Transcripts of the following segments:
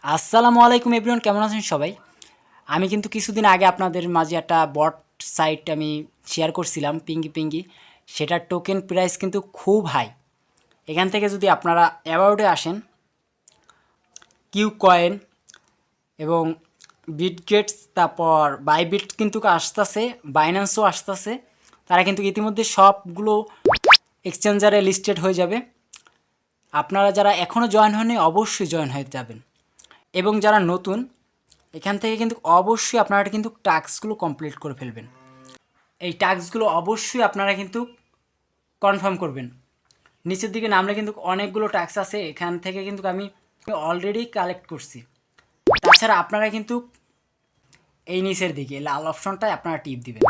আসসালামু আলাইকুম এভরিওয়ান, কেমন আছেন সবাই? আমি কিন্তু কিছুদিন আগে আপনাদের মাঝে একটা বট সাইট আমি শেয়ার করছিলাম, পিঙ্গি পিঙ্গি। সেটার টোকেন প্রাইস কিন্তু খুব হাই। এখান থেকে যদি আপনারা অ্যাবাউটে আসেন, কিউ কয়েন এবং বিটগেটস, তারপর বাইবিট কিন্তু আসতেছে, বাইন্যান্সও আসতেছে। তারা কিন্তু ইতিমধ্যে সবগুলো এক্সচেঞ্জারে লিস্টেড হয়ে যাবে। আপনারা যারা এখনও জয়েন হননি অবশ্যই জয়েন হয়ে যাবেন। এবং যারা নতুন, এখান থেকে কিন্তু অবশ্যই আপনারা কিন্তু টাস্কগুলো কমপ্লিট করে ফেলবেন। এই টাস্কগুলো অবশ্যই আপনারা কিন্তু কনফার্ম করবেন। নিচের দিকে নামলে কিন্তু অনেকগুলো টাস্ক আছে, এখান থেকে কিন্তু আমি অলরেডি কালেক্ট করছি। তাছাড়া আপনারা কিন্তু এই নিচের দিকে লাল অপশনটায় আপনারা টিপ দিবেন।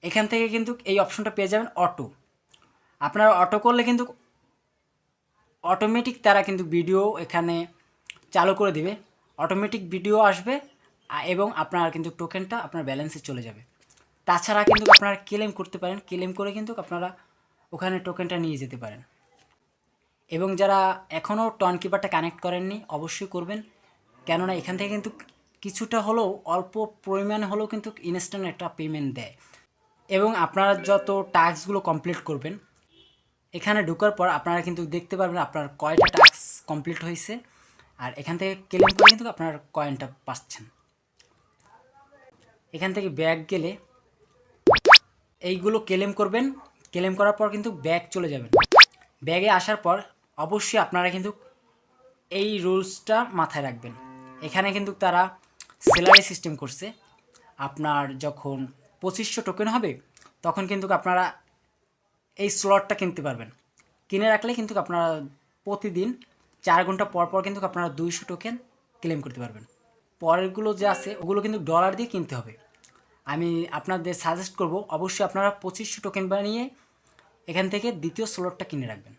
এখান থেকে কিন্তু এই অপশনটা পেয়ে যাবেন অটো। আপনারা অটো করলে কিন্তু অটোমেটিক তারা কিন্তু ভিডিও এখানে চালু করে দিবে, অটোমেটিক ভিডিও আসবে এবং আপনার কিন্তু টোকেনটা আপনার ব্যালেন্সে চলে যাবে। তাছাড়া কিন্তু আপনারা ক্লেম করতে পারেন, ক্লেম করে কিন্তু আপনারা ওখানে টোকেনটা নিয়ে যেতে পারেন। এবং যারা এখনও টনকিপারটা কানেক্ট করেননি অবশ্যই করবেন, কেননা এখান থেকে কিন্তু কিছুটা হলেও অল্প পরিমাণে হলেও কিন্তু ইনস্ট্যান্ট একটা পেমেন্ট দেয়। এবং আপনারা যত টাস্কগুলো কমপ্লিট করবেন, এখানে ঢোকার পর আপনারা কিন্তু দেখতে পারবেন আপনার কয়টা টাস্ক কমপ্লিট হয়েছে, আর এখান থেকে ক্লেম করে কিন্তু আপনার কয়েনটা পাচ্ছেন। এখান থেকে ব্যাক গেলে এইগুলো ক্লেম করবেন, ক্লেম করার পর কিন্তু ব্যাক চলে যাবেন। ব্যাগে আসার পর অবশ্যই আপনারা কিন্তু এই রুলসটা মাথায় রাখবেন। এখানে কিন্তু তারা স্যালারি সিস্টেম করছে। আপনার যখন 2500 টোকেন হবে তখন কিন্তু আপনারা এই স্লটটা কিনতে পারবেন। কিনে রাখলে কিন্তু আপনারা প্রতিদিন 4 ঘন্টা পর পর কিন্তু আপনারা 200 টোকেন ক্লেম করতে পারবেন। পরেরগুলো যে আছে ওগুলো কিন্তু ডলার দিয়ে কিনতে হবে। আমি আপনাদের সাজেস্ট করব অবশ্যই আপনারা 2500 টোকেন বানিয়ে এখান থেকে দ্বিতীয় স্লটটা কিনে রাখবেন।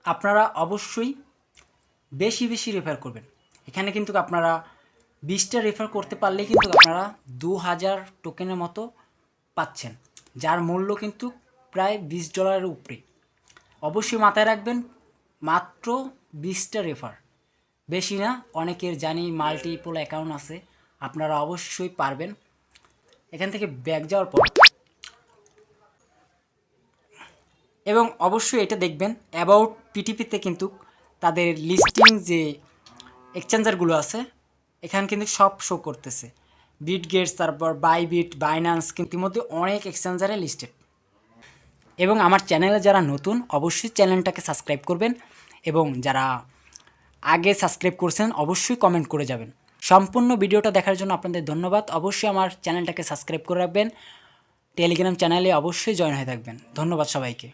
আপনারা অবশ্যই বেশি বেশি রেফার করবেন। এখানে কিন্তু আপনারা 20টা রেফার করতে পারলেই কিন্তু আপনারা 2000 টোকেনের মতো পাচ্ছেন, যার মূল্য কিন্তু প্রায় $20 উপরে। অবশ্যই মাথায় রাখবেন, মাত্র 20টা রেফার, বেশি না। অনেকের জানি মাল্টিপল অ্যাকাউন্ট আছে, আপনারা অবশ্যই পারবেন। এখান থেকে ব্যাক যাওয়ার পর এবং অবশ্যই এটা দেখবেন অ্যাবাউট পিটিপিতে কিন্তু তাদের লিস্টিং যে এক্সচেঞ্জারগুলো আছে এখানে কিন্তু সব শো করতেছে। বিটগেটস, তারপর বাইবিট, বাইন্যান্স কিন্তু ইতিমধ্যে অনেক এক্সচেঞ্জারে লিস্টেড। এবং আমার চ্যানেলে যারা নতুন অবশ্যই চ্যানেলটাকে সাবস্ক্রাইব করবেন, এবং যারা আগে সাবস্ক্রাইব করছেন অবশ্যই কমেন্ট করে যাবেন। সম্পূর্ণ ভিডিওটা দেখার জন্য আপনাদের ধন্যবাদ। অবশ্যই আমার চ্যানেলটাকে সাবস্ক্রাইব করে রাখবেন, টেলিগ্রাম চ্যানেলে অবশ্যই জয়েন হয়ে থাকবেন। ধন্যবাদ সবাইকে।